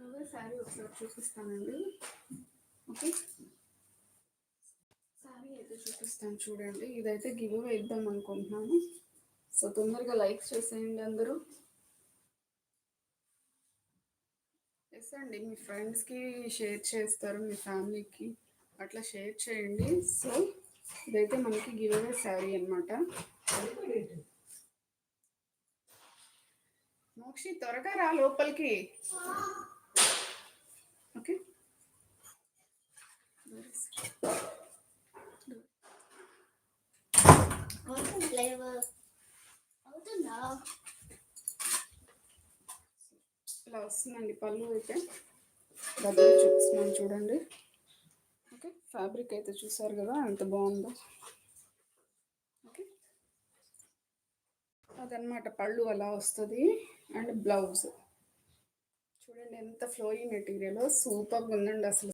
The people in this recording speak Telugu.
గివ్ శారీ ఒకసారి చూపిస్తానండి. ఓకే, శారీ అయితే చూపిస్తాను చూడండి. ఇదైతే గివ్ అవే ఇద్దాం అనుకుంటున్నాను. సో తొందరగా లైక్ చేసేయండి అందరూ. ఎస్ అండి, మీ ఫ్రెండ్స్కి షేర్ చేస్తారు, మీ ఫ్యామిలీకి అట్లా షేర్ చేయండి. సో ఇదైతే మనకి గివ్ అవే శారీ అనమాట. మోక్షి త్వరగా రా లోపలికి. ఓకే, ఇలా వస్తుందండి పళ్ళు అయితే. దగ్గర చూపిస్తున్నాను చూడండి. ఓకే, ఫ్యాబ్రిక్ అయితే చూసారు కదా ఎంత బాగుందో. ఓకే, అదనమాట పళ్ళు అలా వస్తుంది. అండ్ బ్లౌజ్ చూడండి ఎంత ఫ్లోయింగ్ మెటీరియల్, సూపర్గా ఉందండి అసలు.